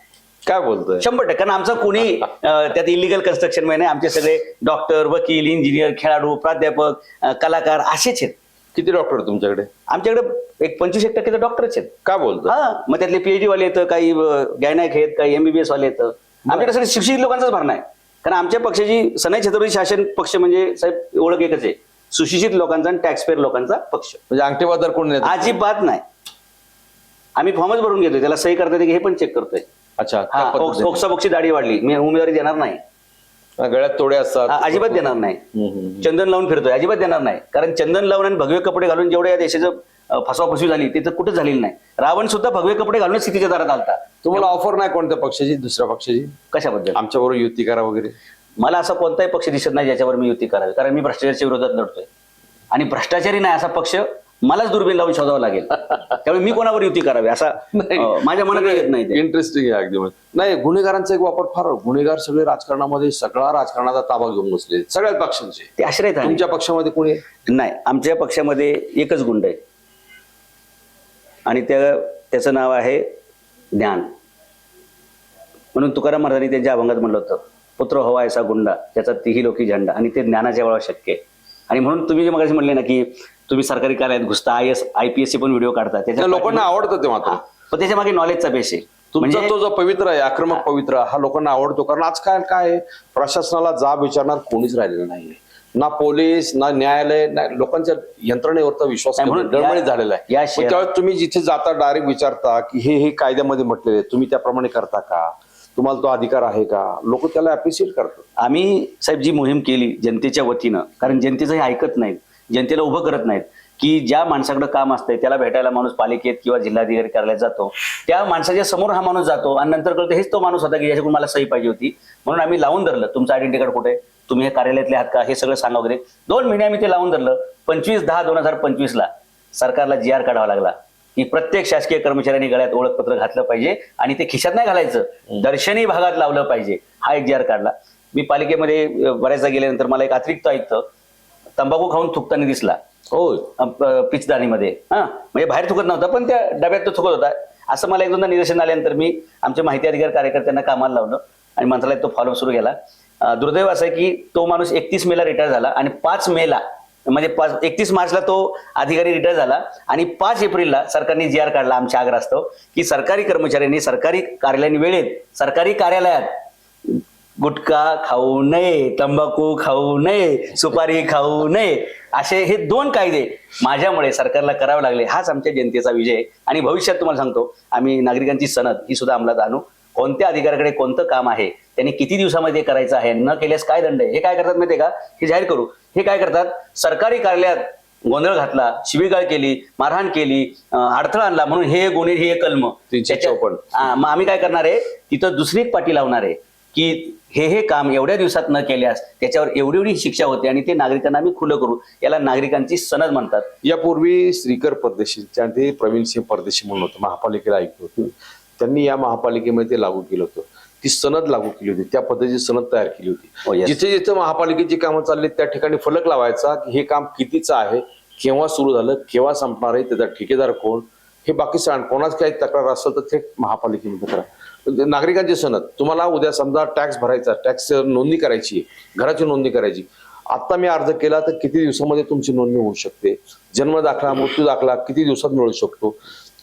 काय बोलतोय? 100%. कारण आमचा कोणी त्यात इलिगल कन्स्ट्रक्शन मध्ये नाही. आमचे सगळे डॉक्टर, वकील, इंजिनियर, खेळाडू, प्राध्यापक, कलाकार असेच आहेत. किती डॉक्टर तुमच्याकडे? आमच्याकडे एक 25% डॉक्टरच आहेत. काय बोलतो? हा, मग त्यातले PhD वाले येतं, काही गायनाक आहेत, काही MBBS वाले येतं. आमच्याकडे सगळे शिक्षित लोकांचाच भरणा आहे. कारण आमच्या पक्षाची सनई छत्रपती शासन पक्ष म्हणजे साहेब ओळख एकच आहे, सुशिक्षित लोकांचा आणि टॅक्स पेअर लोकांचा पक्ष. म्हणजे अंगठेबाजार कोण नाही? अजिबात नाही. आम्ही फॉर्मच भरून घेतोय, त्याला सही करता येते की हे पण चेक करतोय. अच्छा, ओक्साबोक्सची दाढी वाढली, मी उमेदवारी देणार नाही. गळ्यात तोडे असतात, अजिबात देणार नाही. चंदन लावून फिरतोय, अजिबात देणार नाही. कारण चंदन लावून आणि भगवे कपडे घालून जेवढे या देशाचं फसवाफसवी झाली ते तर कुठं झालेली नाही. रावण सुद्धा भगवे कपडे घालून स्थितीच्या दारात आलता. तुम्हाला ऑफर नाही कोणत्या पक्षाची, दुसऱ्या पक्षाची? कशाबद्दल? आमच्याबरोबर युती करा वगैरे. मला असा कोणताही पक्ष दिसत नाही ज्याच्यावर मी युती करावी, कारण मी भ्रष्टाचाराच्या विरोधात लढतोय आणि भ्रष्टाचारी नाही असा पक्ष मलाच दुर्बीण लावून शोधावं लागेल. त्यामुळे मी कोणावर युती करावी असा माझ्या मनात येत नाही ते. इंटरेस्टिंग आहे अगदी. नाही, गुन्हेगारांचा एक वापर फार, गुन्हेगार सगळे राजकारणामध्ये, सगळा राजकारणाचा ताबा घेऊन बसले सगळ्याच पक्षांचे. ते आश्रयत आहे. तुमच्या पक्षामध्ये कोणी आहे? नाही, आमच्या पक्षामध्ये एकच गुंड आहे आणि त्याचं नाव आहे ज्ञान. म्हणून तुकाराम महाराजांनी त्यांच्या अभंगात म्हणलं होतं, पुत्र हवा ऐसा गुंडा त्याचा तिही लोकी झंडा, आणि ते ज्ञानाच्या वेळा शक्य आहे. आणि म्हणून तुम्ही जे मगाशी म्हणले ना की तुम्ही सरकारी कार्यालयात घुसता, IPSC पण व्हिडिओ काढता, त्याच्या लोकांना आवडतं ते मात्र. पण त्याच्या मागे नॉलेजचा बेस आहे. तुमचा तो जो पवित्र आहे, आक्रमक पवित्र, हा लोकांना आवडतो. कारण आजकाल काय आहे, प्रशासनाला जाब विचारणार कोणीच राहिलेलं नाहीये. ना पोलीस, ना न्यायालय, ना लोकांच्या यंत्रणेवरचा विश्वास डळमळीत झालेला आहे. त्यावेळेस तुम्ही जिथे जाता डायरेक्ट विचारता की हे कायद्यामध्ये म्हटलेले आहे, तुम्ही त्याप्रमाणे करता का, तुम्हाला तो अधिकार आहे का, लोक त्याला अप्रिशिएट करतात. आम्ही साहेब जी मोहीम केली जनतेच्या वतीनं, कारण जनतेचं हे ऐकत नाहीत, जनतेला उभं करत नाहीत, की ज्या माणसाकडे काम असतंय त्याला भेटायला माणूस पालिकेत किंवा जिल्हाधिकारी कार्यालयात जातो, त्या माणसाच्या समोर हा माणूस जातो आणि नंतर कळतं हेच तो माणूस होता की ज्याच्याकडून मला सही पाहिजे होती. म्हणून आम्ही लावून धरलं, तुमचं आयडेंटिटी कार्ड कुठे, तुम्ही हे कार्यालयातले आहात का, हे सगळं सांगा वगैरे. 2 महिने आम्ही ते लावून धरलं. 25/10/2025 सरकारला GR काढावा लागला की प्रत्येक शासकीय कर्मचाऱ्यांनी गळ्यात ओळखपत्र घातलं पाहिजे आणि ते खिशात नाही घालायचं, दर्शनी भागात लावलं पाहिजे. हा एक GR काढला. मी पालिकेमध्ये बऱ्याचदा गेल्यानंतर मला एक अतिरिक्त आयुक्त तंबाखू खाऊन थुकताना दिसला. पिचदाणीमध्ये, म्हणजे बाहेर थुकत नव्हता पण त्या डब्यात तो थुकत होता. असं मला एक दोनदा निदर्शन आल्यानंतर मी आमच्या माहिती अधिकार कार्यकर्त्यांना कामाला लावलं आणि मंत्रालयात तो फॉलोअप सुरू केला. दुर्दैव असं आहे की तो माणूस 31 मेला रिटायर झाला आणि 5 मेला म्हणजे 31 मार्चला तो अधिकारी रिटायर झाला आणि 5 एप्रिलला सरकारने GR काढला आमच्या आग्रहास्तव की सरकारी कर्मचाऱ्यांनी सरकारी कार्यालयाने वेळेत सरकारी कार्यालयात गुटखा खाऊ नये, तंबाखू खाऊ नये, सुपारी खाऊ नये, असे हे 2 कायदे माझ्यामुळे सरकारला करावे लागले. हाच आमच्या जनतेचा विजय. आणि भविष्यात तुम्हाला सांगतो, आम्ही नागरिकांची सनद ही सुद्धा अंमलात आणू. कोणत्या अधिकाऱ्याकडे कोणतं काम आहे, त्यांनी किती दिवसामध्ये करायचं आहे, न केल्यास काय दंड आहे, हे काय करतात माहितीये का, हे जाहीर करू. हे काय करतात, सरकारी कार्यालयात गोंधळ घातला, शिवीगाळ केली, मारहाण केली, अडथळा आणला म्हणून हे गुन्हे, हे कलम 354. मग आम्ही काय करणार आहे, तिथं दुसरी एक पाटी लावणार आहे की हे काम एवढ्या दिवसात न केल्यास त्याच्यावर एवढी शिक्षा होते आणि ते नागरिकांना आम्ही खुलं करू. याला नागरिकांची सनद म्हणतात. यापूर्वी श्रीकर परदेशी, ते प्रवीण सिंह परदेशी म्हणून होतं, महापालिकेला आयुक्त होते. त्यांनी या महापालिकेमध्ये ते लागू केलं होतं. ती सनद लागू केली होती, त्या पद्धतीची सनद तयार केली होती. जिथे जिथे महापालिकेची कामं चालली त्या ठिकाणी फलक लावायचा की हे काम कितीचं आहे, केव्हा सुरू झालं, केव्हा संपणार आहे, त्याचा ठेकेदार कोण, हे बाकी सांग. कोणाच काही तक्रार असेल तर थेट महापालिकेमध्ये करा. नागरिकांची सनद, तुम्हाला उद्या समजा टॅक्स भरायचा, टॅक्स नोंदणी करायची, घराची नोंदणी करायची, आता मी अर्ज केला तर किती दिवसामध्ये तुमची नोंदणी होऊ शकते, जन्म दाखला, मृत्यू दाखला किती दिवसात मिळू शकतो,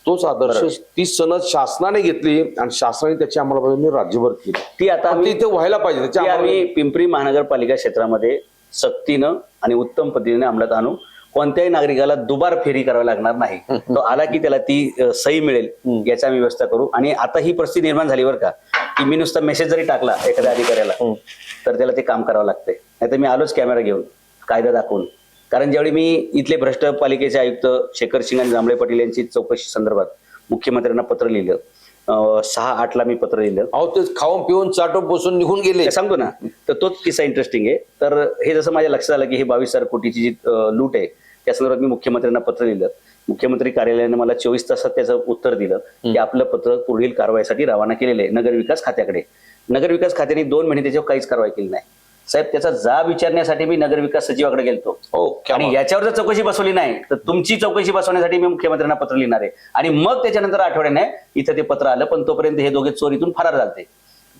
तोच आदर्श ती सनद शासनाने घेतली आणि शासनाने त्याची अंमलबजावणी राज्यभर केली. ती आता इथे व्हायला पाहिजे. आम्ही पिंपरी महानगरपालिका क्षेत्रामध्ये सक्तीनं आणि उत्तम पद्धतीने अंमलात आणू. कोणत्याही नागरिकाला दुबार फेरी करावी लागणार नाही. तो आला की त्याला ती सही मिळेल याची आम्ही व्यवस्था करू. आणि आता ही परिस्थिती निर्माण झाली बरं का, की मी नुसता मेसेज जरी टाकला एखाद्या अधिकाऱ्याला तर त्याला ते काम करावं लागतंय. नाही तर मी आलोच कॅमेरा घेऊन कायदा दाखवून. कारण ज्यावेळी मी इथले भ्रष्ट पालिकेचे आयुक्त शेखर सिंग आणि जांभळे पाटील यांची चौकशी संदर्भात मुख्यमंत्र्यांना पत्र लिहिलं, 6/8 मी पत्र लिहिलं. अहो ते खाऊन पिऊन चाटून बसून निघून गेले सांगतो ना, तर तोच किस्सा इंटरेस्टिंग आहे. तर हे जसं माझ्या लक्षात आलं की हे 22,000 कोटीची जी लूट आहे त्या संदर्भात मी मुख्यमंत्र्यांना पत्र लिहिलं. मुख्यमंत्री कार्यालयाने मला 24 तासात त्याचं उत्तर दिलं की आपलं पत्र पुढील कारवाईसाठी रवाना केलेलं आहे नगरविकास खात्याकडे. नगरविकास खात्याने 2 महिने त्याच्यावर काहीच कारवाई केली नाही. साहेब, त्याचा जाब विचारण्यासाठी मी नगरविकास सचिवाकडे गेलतो आणि याच्यावर जर चौकशी बसवली नाही तर तुमची चौकशी बसवण्यासाठी मी मुख्यमंत्र्यांना पत्र लिहिणार आहे. आणि मग त्याच्यानंतर आठवड्याने इथं ते पत्र आलं. पण तोपर्यंत हे दोघे चोर इथून फरार झाले.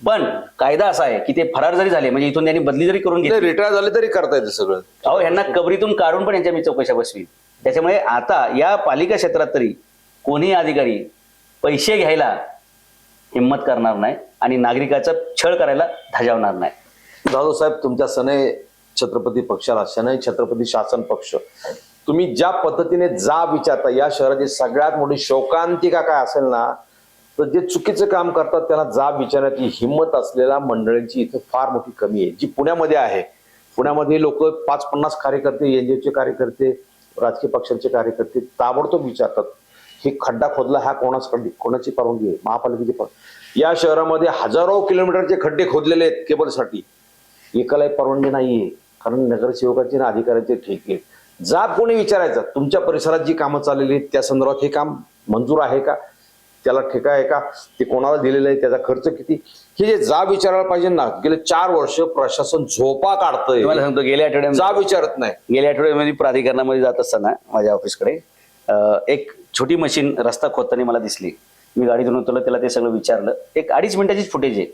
पण कायदा असा आहे की ते फरार जरी झाले म्हणजे इथून त्यांनी बदली जरी करून घेतली, रिटायर झाले तरी करता येतं सगळं. अहो, यांना कबरीतून काढून पण यांच्या मी चौकशा बसवी. त्याच्यामुळे आता या पालिका क्षेत्रात तरी कोणी अधिकारी पैसे घ्यायला हिंमत करणार नाही आणि नागरिकाचा छळ करायला धजावणार नाही. जाधव साहेब, तुमच्या सनई छत्रपती पक्षाला, सनई छत्रपती शासन पक्ष, तुम्ही ज्या पद्धतीने जाब विचारता, या शहराची सगळ्यात मोठी शोकांतिका काय असेल ना, तर जे चुकीचं काम करतात त्याला जाब विचारण्याची हिंमत असलेल्या मंडळींची इथे फार मोठी कमी आहे, जी पुण्यामध्ये आहे. पुण्यामध्ये लोक 5-50 कार्यकर्ते, एनजीओचे कार्यकर्ते, राजकीय पक्षांचे कार्यकर्ते ताबडतोब विचारतात हे खड्डा खोदला, हा कोणाची परवानगी आहे? महापालिकेची परवानगी. या शहरामध्ये हजारो किलोमीटरचे खड्डे खोदलेले आहेत केबलसाठी, एकालाही परवानगी नाहीये. कारण नगरसेवकाचे ना अधिकाऱ्यांचे ठेके, जाब कोणी विचारायचं, तुमच्या परिसरात जी कामं चाललेली आहेत त्या संदर्भात हे काम मंजूर आहे का, त्याला ठेका आहे का, ते कोणाला दिलेलं आहे, त्याचा खर्च किती, हे जे जाब विचारायला पाहिजे ना. गेले 4 वर्ष प्रशासन झोपा काढतंय, तुम्हाला सांगतो गेल्या आठवड्यात जाब विचारत नाही. गेल्या आठवड्यामध्ये प्राधिकरणामध्ये जात असताना माझ्या ऑफिसकडे एक छोटी मशीन रस्ता खोदताना मला दिसली. मी गाडीतून उतरलो, त्याला ते सगळं विचारलं. एक 2.5 मिनिटाचीच फुटेज आहे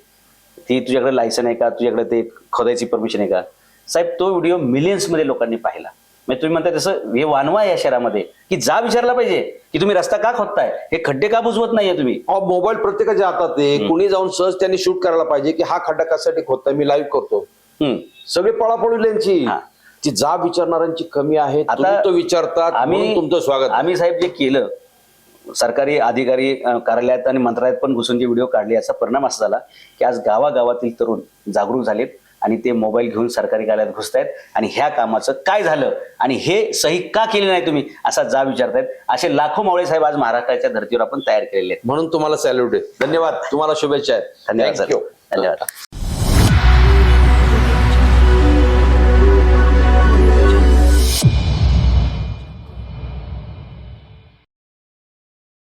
ती. तुझ्याकडे लायसन आहे का, तुझ्याकडे ते खोदायची परमिशन आहे का. साहेब तो व्हिडिओ मिलियन्स मध्ये लोकांनी पाहिला. म्हणजे तुम्ही म्हणताय तसं हे वानवा आहे या शहरामध्ये की जा विचारला पाहिजे की तुम्ही रस्ता का खोदताय, हे खड्डे का बुजवत नाहीये तुम्ही. मोबाईल प्रत्येकाच्या हातात आहे, कुणी जाऊन सहज त्यांनी शूट करायला पाहिजे की हा खड्डा कशासाठी खोदताय, मी लाईव्ह करतो. सगळे पळापळी यांची, ती जाब विचारणाऱ्यांची कमी आहे. आता तो विचारतात, आम्ही तुमचं स्वागत. आम्ही साहेब जे केलं, सरकारी अधिकारी कार्यालयात आणि मंत्रालयात पण घुसून जे व्हिडिओ काढले, याचा परिणाम असा झाला की आज गावागावातील तरुण जागरूक झालेत आणि ते मोबाईल घेऊन सरकारी कार्यालयात घुसतायत आणि ह्या कामाचं काय झालं आणि हे सही का केले नाही तुम्ही असा जाब विचारतायत. असे लाखो मावळे साहेब आज महाराष्ट्राच्या धर्तीवर आपण तयार केलेले आहेत. म्हणून तुम्हाला सॅल्यूट आहे. धन्यवाद, तुम्हाला शुभेच्छा आहेत. धन्यवाद सर. Thank you. धन्यवाद.